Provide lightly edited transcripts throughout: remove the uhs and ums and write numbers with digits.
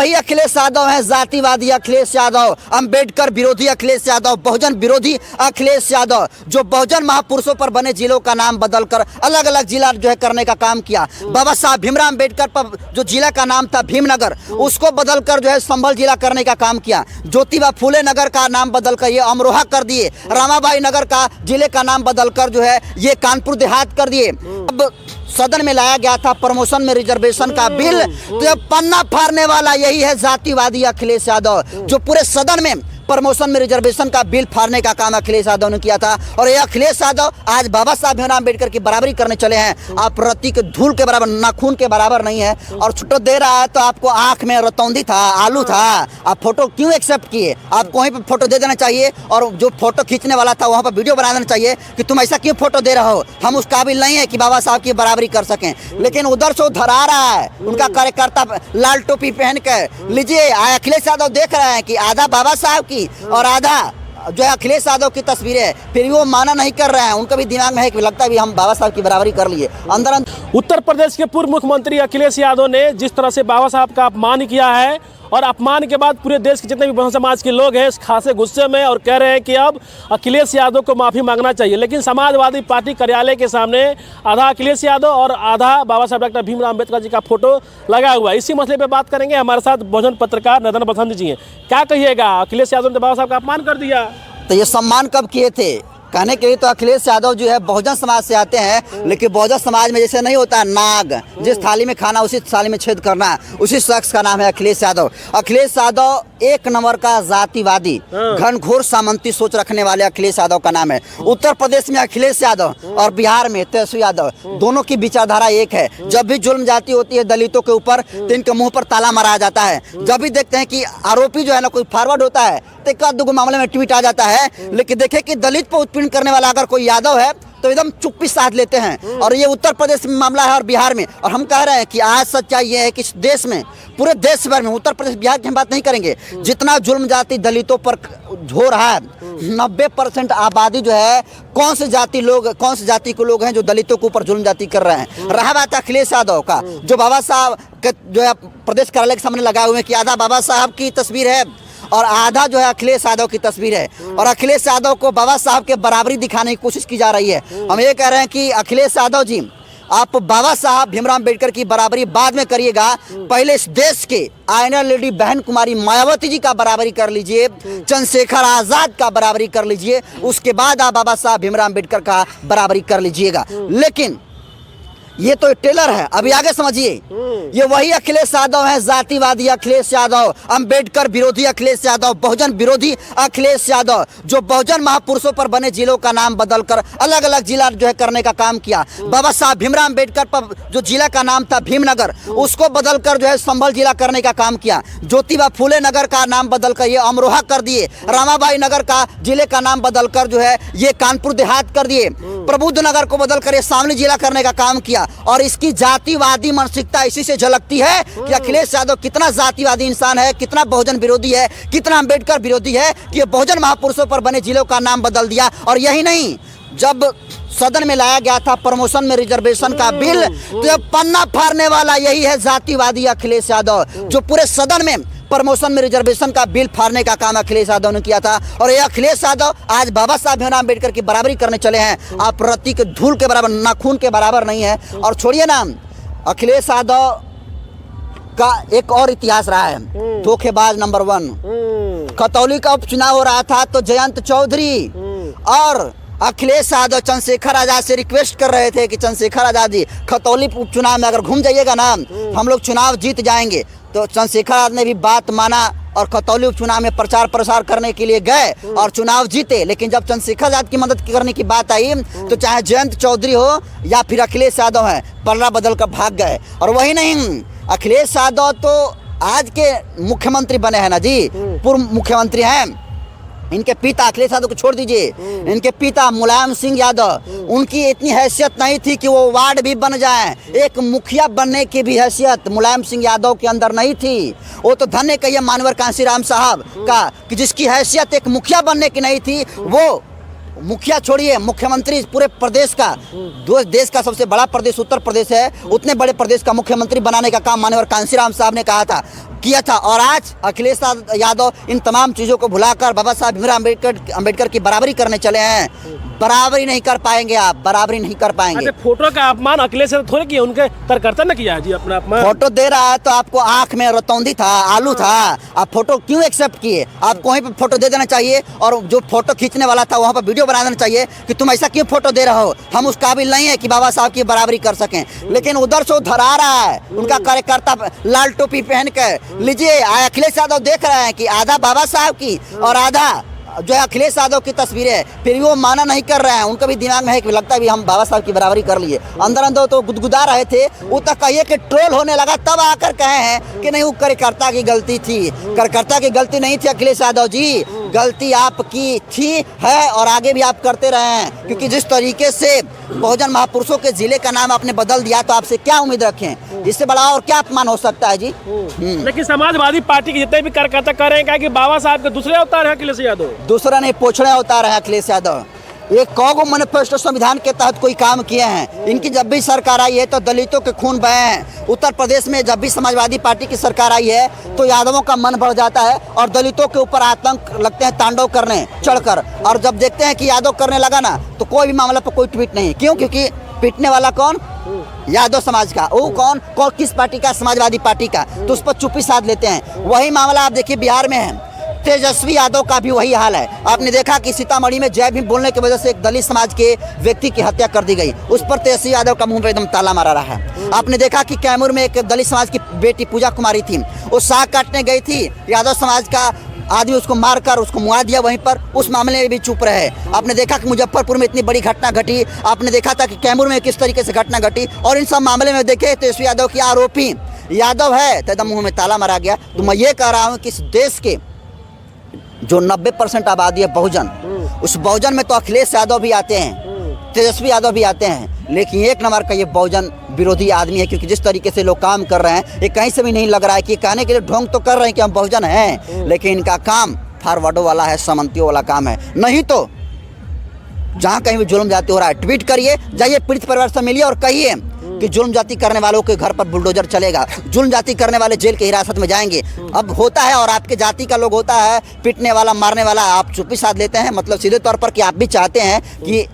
वही अखिलेश यादव हैं, जातिवादी अखिलेश यादव, अंबेडकर विरोधी अखिलेश यादव, बहुजन विरोधी अखिलेश यादव, जो बहुजन महापुरुषों पर बने जिलों का नाम बदलकर अलग अलग जिला जो है करने का काम किया। बाबा साहब भीमराव अंबेडकर पर जो जिला का नाम था भीमनगर, उसको बदलकर जो है संभल जिला करने का काम किया। ज्योतिबा फूले नगर का नाम बदलकर ये अमरोहा कर दिए। रामाबाई नगर का जिले का नाम बदलकर जो है ये कानपुर देहात कर दिए। अब सदन में लाया गया था प्रमोशन में रिजर्वेशन का बिल, तो ये पन्ना फाड़ने वाला यही है जातिवादी अखिलेश यादव, जो पूरे सदन में प्रमोशन में रिजर्वेशन का बिल फाड़ने का काम अखिलेश यादव ने किया था। और ये अखिलेश यादव आज बाबा साहब भीमराव अम्बेडकर की बराबरी करने चले हैं। आप रत्ती के धूल के बराबर, नाखून के बराबर नहीं है। और फोटो दे रहा है तो आपको आंख में रतौंधी था, आलू था, आप फोटो क्यों एक्सेप्ट किए? आपको वहीं पर फोटो दे देना चाहिए, और जो फोटो खींचने वाला था वहाँ पर वीडियो बना देना चाहिए कि तुम ऐसा क्यों फोटो दे रहे हो, हम उस काबिल नहीं है कि बाबा साहब की बराबरी कर सकें। लेकिन उधर से धरा रहा है उनका कार्यकर्ता लाल टोपी पहन कर। लीजिए, अखिलेश यादव देख रहे हैं कि आधा बाबा साहब की और आधा जो है अखिलेश यादव की तस्वीरें है, फिर वो माना नहीं कर रहे हैं। उनका भी दिमाग में है कि लगता है भी हम बाबा साहब की बराबरी कर लिए। अंदर उत्तर प्रदेश के पूर्व मुख्यमंत्री अखिलेश यादव ने जिस तरह से बाबा साहब का अपमान किया है, और अपमान के बाद पूरे देश के जितने भी बहुजन समाज के लोग हैं खासे गुस्से में और कह रहे हैं कि अब अखिलेश यादव को माफ़ी मांगना चाहिए। लेकिन समाजवादी पार्टी कार्यालय के सामने आधा अखिलेश यादव और आधा बाबा साहब डॉक्टर भीमराव अम्बेडकर जी का फोटो लगा हुआ है। इसी मसले पे बात करेंगे। हमारे साथ बहुजन पत्रकार नदन बसंत जी हैं। क्या कहिएगा, अखिलेश यादव ने बाबा साहब का अपमान कर दिया, तो ये सम्मान कब किए थे? कहने के लिए तो अखिलेश यादव जो है बहुजन समाज से आते हैं, लेकिन बहुजन समाज में जैसे नहीं होता नाग, जिस थाली में खाना उसी थाली में छेद करना, उसी शख्स का नाम है अखिलेश यादव। अखिलेश यादव एक नंबर का जातिवादी, घनघोर सामंती सोच रखने वाले अखिलेश यादव का नाम है। उत्तर प्रदेश में अखिलेश यादव और बिहार में तेजस्वी यादव, दोनों की विचारधारा एक है। जब भी जुल्म जाती होती है दलितों के ऊपर, तो इनके मुंह पर ताला मारा जाता है। जब भी देखते हैं कि आरोपी जो है ना कोई फॉरवर्ड होता है, तो एक आध दो मामले में ट्वीट आ जाता है, लेकिन देखें कि दलित पर उत्पीड़न करने वाला अगर कोई यादव है तो एकदम चुप्पी साध लेते हैं। और ये उत्तर प्रदेश में मामला है और बिहार में। और हम कह रहे हैं कि आज सच्चाई ये है कि इस देश में, पूरे देश भर में, उत्तर प्रदेश बिहार की हम बात नहीं करेंगे, जितना जुल्म जाति दलितों पर हो रहा है, 90% आबादी जो है कौन सी जाति के लोग हैं जो दलितों के ऊपर जुल्म जाति कर रहे हैं। रहा बात अखिलेश यादव का, जो बाबा साहब के जो है प्रदेश कार्यालय के सामने लगाए हुए हैं कि आधा बाबा साहब की तस्वीर है और आधा जो है अखिलेश यादव की तस्वीर है। और अखिलेश यादव को बाबा साहब के बराबरी दिखाने की कोशिश की जा रही है। हम ये कह रहे हैं कि अखिलेश यादव जी, आप बाबा साहब भीमराव अम्बेडकर की बराबरी बाद में करिएगा, पहले इस देश के आयरन लेडी बहन कुमारी मायावती जी का बराबरी कर लीजिए, चंद्रशेखर आजाद का बराबरी कर लीजिए, उसके बाद आप बाबा साहब भीमराव अम्बेडकर का बराबरी कर लीजिएगा। लेकिन ये तो टेलर है, अभी आगे समझिए। ये वही अखिलेश यादव हैं, जातिवादी अखिलेश यादव, अंबेडकर विरोधी अखिलेश यादव, बहुजन विरोधी अखिलेश यादव, जो बहुजन महापुरुषों पर बने जिलों का नाम बदलकर अलग अलग जिला जो है करने का काम किया। बाबा साहब भीमराव अम्बेडकर पर जो जिला का नाम था भीमनगर, उसको बदलकर जो है संभल जिला करने का काम किया। ज्योतिबा फूले नगर का नाम बदलकर ये अमरोहा कर दिए। रामाबाई नगर का जिले का नाम बदलकर जो है ये कानपुर देहात कर दिए। प्रबुद्ध नगर को बदलकर ये शामली जिला करने का काम किया। और इसकी जातिवादी मानसिकता इसी से झलकती है कि अखिलेश यादव कितना जातिवादी इंसान है, कितना बहुजन विरोधी है, कितना अंबेडकर विरोधी है कि ये बहुजन महापुरुषों पर बने जिलों का नाम बदल दिया। और यही नहीं, जब सदन में लाया गया था प्रमोशन में रिजर्वेशन का बिल, तो ये पन्ना फाड़ने वाला यही है जातिवादी अखिलेश यादव, जो पूरे सदन में प्रमोशन में रिजर्वेशन का बिल फाड़ने का काम अखिलेश यादव ने किया था। और ये अखिलेश यादव आज बाबा साहब भीमराव अम्बेडकर की बराबरी करने चले हैं। आप रत्ती के धूल के बराबर, नाखून के बराबर नहीं है। और छोड़िए ना, अखिलेश यादव का एक और इतिहास रहा है, धोखेबाज नंबर 1। खतौली का उपचुनाव हो रहा था तो जयंत चौधरी और अखिलेश यादव चंद्रशेखर आजाद से रिक्वेस्ट कर रहे थे कि चंद्रशेखर आजाद जी, खतौली उपचुनाव में अगर घूम जाइएगा ना, हम लोग चुनाव जीत जाएंगे। तो चंद्रशेखर आजाद ने भी बात माना और खतौली उपचुनाव में प्रचार प्रसार करने के लिए गए और चुनाव जीते। लेकिन जब चंद्रशेखर आजाद की मदद करने की बात आई, तो चाहे जयंत चौधरी हो या फिर अखिलेश यादव हैं, पलड़ा बदल कर भाग गए। और वही नहीं, अखिलेश यादव तो आज के मुख्यमंत्री बने हैं ना जी, पूर्व मुख्यमंत्री हैं। इनके पिता, अखिलेश यादव को छोड़ दीजिए, इनके पिता मुलायम सिंह यादव, उनकी इतनी हैसियत नहीं थी कि वो वार्ड भी बन जाएं। एक मुखिया बनने की भी हैसियत मुलायम सिंह यादव के अंदर नहीं थी। वो तो धन्य कहिए मानवर कांशीराम साहब का कि जिसकी हैसियत एक मुखिया बनने की नहीं थी, वो मुखिया छोड़िए, मुख्यमंत्री पूरे प्रदेश का, देश का सबसे बड़ा प्रदेश उत्तर प्रदेश है, उतने बड़े प्रदेश का मुख्यमंत्री बनाने का काम माननीय कांशीराम साहब ने कहा था। किया था। और आज अखिलेश यादव इन तमाम चीज़ों को भुलाकर बाबा साहब भीमराव अम्बेडकर की बराबरी करने चले हैं। बराबरी नहीं कर पाएंगे आप, बराबरी नहीं कर पाएंगे। अच्छा, फोटो का अपमान अखिलेश यादव थोड़े किया, उनके कार्यकर्ता ने किया है जी अपना अपमान। फोटो दे रहा है तो आपको आंख में रतौंधी था, आलू था, आप फोटो क्यों एक्सेप्ट किए? आपको वहीं पे फोटो दे देना चाहिए और जो फोटो खींचने वाला था वहाँ पर वीडियो बना देना चाहिए कि तुम ऐसा क्यों फोटो दे रहे हो, हम उस काबिल नहीं है कि बाबा साहब की बराबरी कर सकें। लेकिन उधर से धरा रहा है उनका कार्यकर्ता लाल टोपी पहन कर। लीजिए, अखिलेश यादव देख रहे हैं कि आधा बाबा साहब की और आधा जो है अखिलेश यादव की तस्वीरें है, फिर भी वो माना नहीं कर रहे हैं। उनका भी दिमाग में है कि लगता है भी हम बाबा साहब की बराबरी कर लिए। अंदर अंदर तो गुदगुदा रहे थे, वो तक कहिए कि ट्रोल होने लगा, तब आकर कहे हैं कि नहीं वो कार्यकर्ता की गलती थी। कार्यकर्ता की गलती नहीं थी अखिलेश यादव जी, गलती आपकी थी, है और आगे भी आप करते रहे हैं। क्योंकि जिस तरीके से बहुजन महापुरुषों के जिले का नाम आपने बदल दिया, तो आपसे क्या उम्मीद रखें? इससे बड़ा और क्या अपमान हो सकता है जी? लेकिन समाजवादी पार्टी के जितने भी कार्यकर्ता कह रहे हैं कि बाबा साहब के दूसरे अवतार है अखिलेश यादव। दूसरा नहीं, पोछड़े अवतार है अखिलेश यादव। एक कौगो मैनिफेस्टो संविधान के तहत कोई काम किए हैं। इनकी जब भी सरकार आई है तो दलितों के खून बहे हैं। उत्तर प्रदेश में जब भी समाजवादी पार्टी की सरकार आई है तो यादवों का मन बढ़ जाता है और दलितों के ऊपर आतंक लगते हैं तांडव करने चढ़कर। और जब देखते हैं कि यादव करने लगा ना, तो कोई भी मामला पर कोई ट्वीट नहीं। क्यों? क्योंकि पीटने वाला कौन? यादव समाज का। वो कौन किस पार्टी का? समाजवादी पार्टी का। तो उस पर चुप्पी साध लेते हैं। वही मामला आप देखिए बिहार में है, तेजस्वी यादव का भी वही हाल है। आपने देखा कि सीतामढ़ी में जय भीम बोलने की वजह से एक दलित समाज के व्यक्ति की हत्या कर दी गई, उस पर तेजस्वी यादव का मुंह पे एकदम ताला मारा रहा है। आपने देखा कि कैमूर में एक दलित समाज की बेटी पूजा कुमारी थी, वो साग काटने गई थी, यादव समाज का आदमी उसको मारकर उसको मुआ दिया वहीं पर, उस मामले में भी चुप रहे। आपने देखा कि मुजफ्फरपुर में इतनी बड़ी घटना घटी, आपने देखा था कि कैमूर में किस तरीके से घटना घटी, और इन सब मामले में देखे तेजस्वी यादव की आरोपी यादव है तो एकदम मुँह में ताला मारा गया। तो मैं ये कह रहा हूँ कि इस देश के जो 90% आबादी है बहुजन, उस बहुजन में तो अखिलेश यादव भी आते हैं, तेजस्वी यादव भी आते हैं, लेकिन एक नंबर का ये बहुजन विरोधी आदमी है। क्योंकि जिस तरीके से लोग काम कर रहे हैं, ये कहीं से भी नहीं लग रहा है कि कहने के लिए ढोंग तो कर रहे हैं कि हम बहुजन हैं, लेकिन इनका काम फॉरवर्डो वाला है, सामंतियों वाला काम है। नहीं तो जहाँ कहीं भी जुल्म जाती हो रहा है, ट्वीट करिए, जाइए पीड़ित परिवार से मिलिए और कहिए कि जुल्म जाति करने वालों के घर पर बुलडोजर चलेगा, जुल्म जाति करने वाले जेल की हिरासत में जाएंगे। अब होता है और आपके जाति का लोग होता है पीटने वाला, मारने वाला, आप चुप्पी साध लेते हैं। मतलब सीधे तौर पर कि आप भी चाहते हैं कि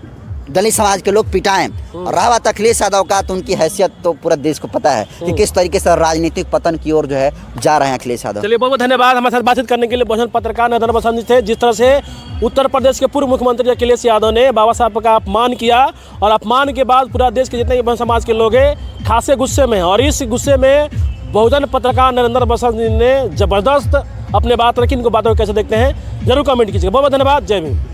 दलित समाज के लोग पिटाएं। और रहा बात अखिलेश यादव का, तो उनकी हैसियत तो पूरा देश को पता है कि किस तरीके से राजनीतिक पतन की ओर जो है जा रहे हैं अखिलेश यादव। चलिए, बहुत बहुत धन्यवाद हमारे साथ बातचीत करने के लिए। बहुजन पत्रकार नरेंद्र बसंत थे। जिस तरह से उत्तर प्रदेश के पूर्व मुख्यमंत्री अखिलेश यादव ने बाबा साहब का अपमान किया, और अपमान के बाद पूरा देश के जितने भी बहुजन समाज के लोग हैं खासे गुस्से में हैं, और इस गुस्से में बहुजन पत्रकार नरेंद्र बसंत ने जबरदस्त अपने बात रखी। इनको बातों को कैसे देखते हैं जरूर कमेंट कीजिएगा। बहुत बहुत धन्यवाद। जय भीम।